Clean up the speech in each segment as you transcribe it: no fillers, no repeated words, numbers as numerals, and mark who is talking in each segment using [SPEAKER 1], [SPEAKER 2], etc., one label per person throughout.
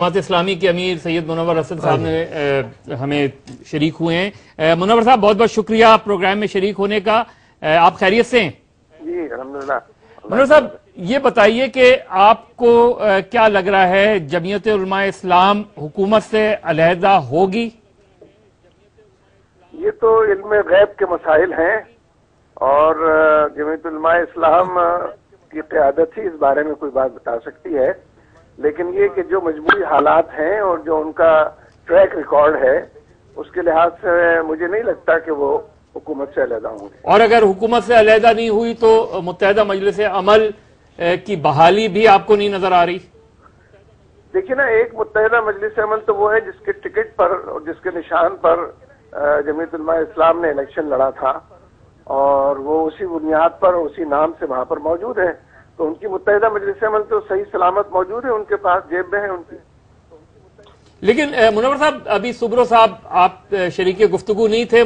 [SPEAKER 1] जमात इस्लामी के अमीर सैयद मुनव्वर असद साहब ने हमें शरीक हुए हैं। मुनव्वर साहब, बहुत बहुत शुक्रिया प्रोग्राम में शरीक होने का। आप खैरियत से हैं?
[SPEAKER 2] जी अल्हम्दुलिल्लाह।
[SPEAKER 1] मुनव्वर साहब, ये बताइए कि आपको क्या लग रहा है, जमीयत उलमा इस्लाम हुकूमत से अलहदा होगी?
[SPEAKER 2] ये तो इल्म गैब के मसाइल हैं और जमीयत उलमा इस्लाम की क़यादत ही इस बारे में कोई बात बता सकती है, लेकिन ये कि जो मजबूरी हालात हैं और जो उनका ट्रैक रिकॉर्ड है उसके लिहाज से मुझे नहीं लगता कि वो हुकूमत से अलहदा होंगे।
[SPEAKER 1] और अगर हुकूमत से अलहदा नहीं हुई तो मुत्तहिदा मजलिस अमल की बहाली भी आपको नहीं नजर आ रही?
[SPEAKER 2] देखिए ना, एक मुत्तहिदा मजलिस अमल तो वो है जिसके टिकट पर और जिसके निशान पर जमीयत उलमा इस्लाम ने इलेक्शन लड़ा था और वो उसी बुनियाद पर उसी नाम से वहां पर मौजूद है, तो उनकी मुत्तहिदा मजलिस अमल तो सही सलामत मौजूद है, उनके पास जेब में है उनकी।
[SPEAKER 1] लेकिन मुनव्वर साहब, अभी सुब्रो साहब, आप शरीके गुफ्तगू नहीं थे।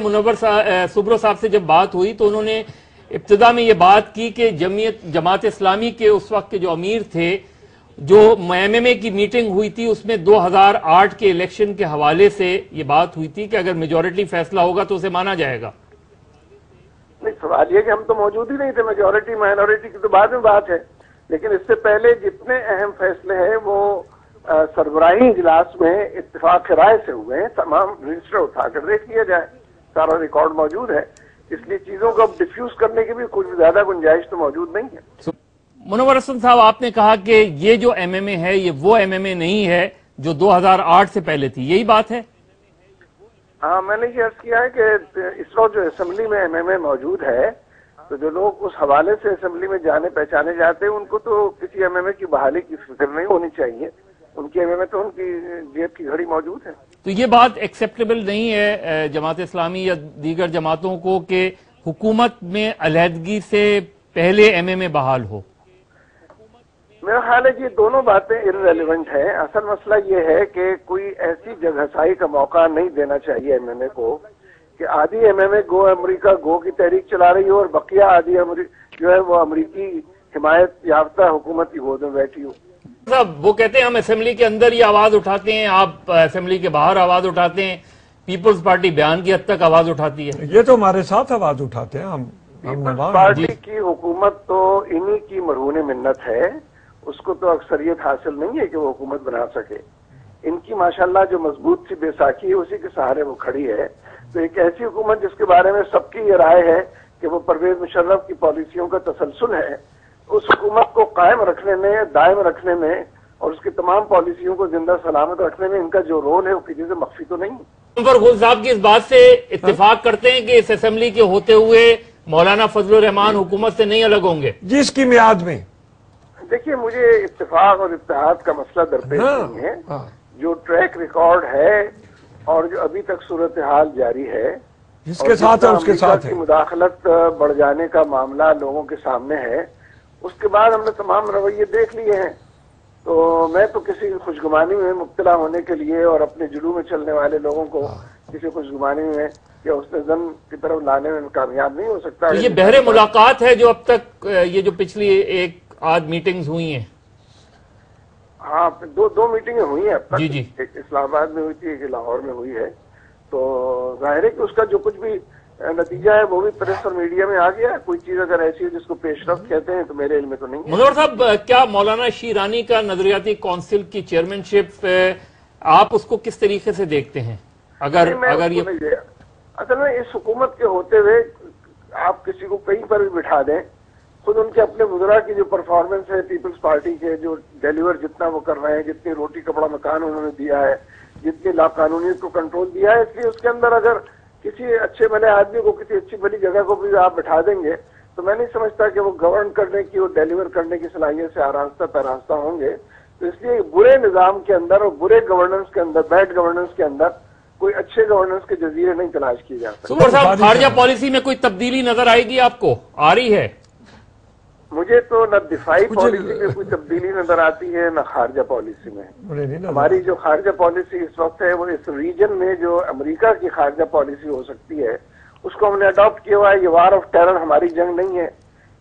[SPEAKER 1] सुब्रो साहब से जब बात हुई तो उन्होंने इब्तिदा में ये बात की कि जमात इस्लामी के उस वक्त के जो अमीर थे, जो एमएमए की मीटिंग हुई थी उसमें 2008 के इलेक्शन के हवाले से ये बात हुई थी कि अगर मेजॉरिटी फैसला होगा तो उसे माना जाएगा।
[SPEAKER 2] नहीं, सवाल ये कि हम तो मौजूद ही नहीं थे, मेजॉरिटी माइनॉरिटी की तो बाद में बात है, लेकिन इससे पहले जितने अहम फैसले हैं वो सरबराही इजलास में इत्तेफाक राय से हुए हैं। तमाम रजिस्टर उठाकर देख लिया जाए, सारा रिकॉर्ड मौजूद है, इसलिए चीजों को अब डिफ्यूज करने की भी कुछ ज्यादा गुंजाइश तो मौजूद नहीं है।
[SPEAKER 1] मुनव्वर असद साहब, आपने कहा कि ये जो एमएमए है ये वो एमएमए नहीं है जो 2008 से पहले थी, यही बात है?
[SPEAKER 2] हाँ, मैंने ये अर्ज किया है कि इस वक्त जो असेंबली में एमएमए मौजूद है, तो जो लोग उस हवाले से असेंबली में जाने पहचाने जाते हैं उनको तो किसी एमएमए की बहाली की फिक्र नहीं होनी चाहिए। उनकी एमएमए तो उनकी जेब की घड़ी मौजूद है।
[SPEAKER 1] तो ये बात एक्सेप्टेबल नहीं है जमात इस्लामी या दीगर जमातों को कि हुकूमत में अलहदगी से पहले एमएमए बहाल हो?
[SPEAKER 2] मेरा ख्याल है कि ये दोनों बातें इररेलेवेंट हैं। असल मसला ये है कि कोई ऐसी जगहसाई का मौका नहीं देना चाहिए एमएमए को कि आधी एमएमए गो अमेरिका गो की तहरीक चला रही हो और बकिया आधी जो है वो अमेरिकी हिमायत याफ्ता हुकूमत की गोद में बैठी हो।
[SPEAKER 1] साहब, वो कहते हैं हम असेंबली के अंदर ही आवाज उठाते हैं, आप असेंबली के बाहर आवाज उठाते हैं, पीपल्स पार्टी बयान की हद तक आवाज उठाती है।
[SPEAKER 3] ये तो हमारे साथ आवाज उठाते हैं हम
[SPEAKER 2] पार्टी की हुकूमत तो इन्हीं की मरहून मिन्नत है, उसको तो अक्सरियत हासिल नहीं है कि वो हुकूमत बना सके। इनकी माशाल्लाह जो मजबूत सी बैसाखी है उसी के सहारे वो खड़ी है। तो एक ऐसी हुकूमत जिसके बारे में सबकी ये राय है कि वो परवेज मुशर्रफ की पॉलिसियों का तसलसल है, उस हुकूमत को कायम रखने में, दायम रखने में और उसकी तमाम पॉलिसियों को जिंदा सलामत रखने में इनका जो रोल है वो किसी से मख्फी तो नहीं।
[SPEAKER 1] गुल साहब की इस बात से इत्तेफाक करते हैं कि इस असेंबली के होते हुए मौलाना फजलुर रहमान हुकूमत से नहीं अलग होंगे
[SPEAKER 3] जिसकी मियाद में?
[SPEAKER 2] देखिए, मुझे इत्तेफाक और इत्तेहाद का मसला दरपेश नहीं है। जो ट्रैक रिकॉर्ड है और जो अभी तक सूरत हाल जारी है,
[SPEAKER 3] जिसके साथ है उसके साथ है,
[SPEAKER 2] मुदाखलत बढ़ जाने का मामला लोगों के सामने है, उसके बाद हमने तमाम रवैये देख लिए हैं। तो मैं तो किसी खुशगुमानी में मुब्तला होने के लिए और अपने जुलू में चलने वाले लोगों को किसी खुशगुमानी में या उसने जन की तरफ लाने में कामयाब नहीं हो सकता।
[SPEAKER 1] तो ये बहरे मुलाकात है जो अब तक ये जो पिछली एक आध मीटिंग्स हुई हैं?
[SPEAKER 2] हाँ, दो मीटिंगें हुई हैं अब तक।
[SPEAKER 1] जी जी।
[SPEAKER 2] एक इस्लामाबाद में हुई थी, एक लाहौर में हुई है। तो जाहिर है कि उसका जो कुछ भी नतीजा है वो भी प्रेस और मीडिया में आ गया। कोई चीज अगर ऐसी है जिसको पेशरफ्त कहते हैं तो मेरे इल्म में तो नहीं है।
[SPEAKER 1] मुनव्वर साहब, क्या मौलाना शीरानी का नजरियाती काउंसिल की चेयरमैनशिप आप उसको किस तरीके से देखते हैं? अगर ये
[SPEAKER 2] असल में इस हुकूमत के होते हुए आप किसी को कहीं पर भी बिठा दें, खुद उनके अपने बुजुर्ग की जो परफॉर्मेंस है पीपल्स पार्टी के, जो डिलीवर जितना वो कर रहे हैं, जितनी रोटी कपड़ा मकान उन्होंने दिया है, जितनी लाकानूनियत को कंट्रोल दिया है, इसलिए उसके अंदर अगर किसी अच्छे भले आदमी को किसी अच्छी बड़ी जगह को भी आप बिठा देंगे तो मैं नहीं समझता कि वो गवर्न करने की और डिलीवर करने की सलाहियत से आरास्ता पैरास्ता होंगे। तो इसलिए बुरे निजाम के अंदर और बुरे गवर्नेंस के अंदर, बैड गवर्नेंस के अंदर कोई अच्छे गवर्नेंस के जजीरे नहीं तलाश किए जा सकते।
[SPEAKER 1] सुब्रो साहब, खारजा पॉलिसी में कोई तब्दीली नजर आएगी आपको? आ रही है?
[SPEAKER 2] मुझे तो न दिफाई पॉलिसी में कोई तब्दीली नजर आती है न खारजा पॉलिसी में। हमारी जो खारजा पॉलिसी इस वक्त है वो इस रीजन में जो अमेरिका की खारजा पॉलिसी हो सकती है उसको हमने अडॉप्ट किया हुआ है। ये वार ऑफ टेरर हमारी जंग नहीं है।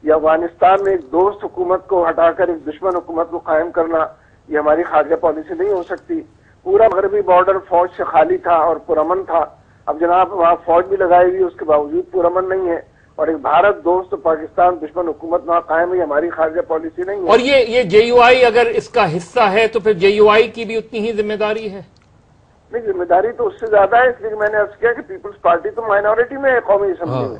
[SPEAKER 2] ये अफगानिस्तान में एक दोस्त हुकूमत को हटाकर एक दुश्मन हुकूमत को कायम करना, یہ ہماری خارجہ پالیسی نہیں ہو سکتی. پورا مغربی بارڈر فوج سے خالی تھا اور پرامن تھا. اب جناب وہاں فوج بھی لگائی ہوئی، اس کے باوجود پرامن نہیں ہے. اور ایک بھارت دوست پاکستان دشمن حکومت وہاں قائم ہے، ہماری خارجہ پالیسی نہیں ہے.
[SPEAKER 1] اور یہ جے یو آئی اگر اس کا حصہ ہے تو پھر جے یو آئی کی بھی اتنی ہی ذمہ داری ہے؟
[SPEAKER 2] نہیں، ذمہ داری تو اس سے زیادہ ہے، اس لیے میں نے عرض کیا کہ پیپلز پارٹی تو مائنورٹی میں ہے قومی اسمبلی میں.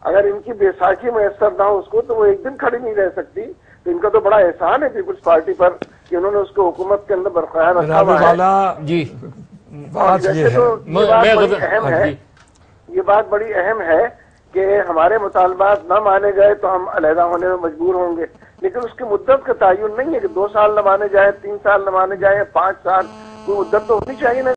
[SPEAKER 2] اگر ان کی بیساکھی میسر نہ ہو اس کو تو وہ ایک دن کھڑی نہیں رہ سکتی. تو ان کا تو بڑا احسان ہے پیپلز پارٹی پر کہ انہوں نے اس کو حکومت کے اندر برقرار رکھا ہوا ہے.
[SPEAKER 1] جی
[SPEAKER 3] بات یہ
[SPEAKER 2] ویسے تو
[SPEAKER 3] ہے
[SPEAKER 2] یہ بات بڑی اہم ہے کہ ہمارے مطالبات نہ مانے گئے تو ہم علیحدہ ہونے میں مجبور ہوں گے، لیکن اس کی مدت کا تعین نہیں ہے کہ 2 سال نہ مانے جائے، 3 سال نہ مانے جائے، 5 سال. کوئی مدت تو ہونی چاہیے نا.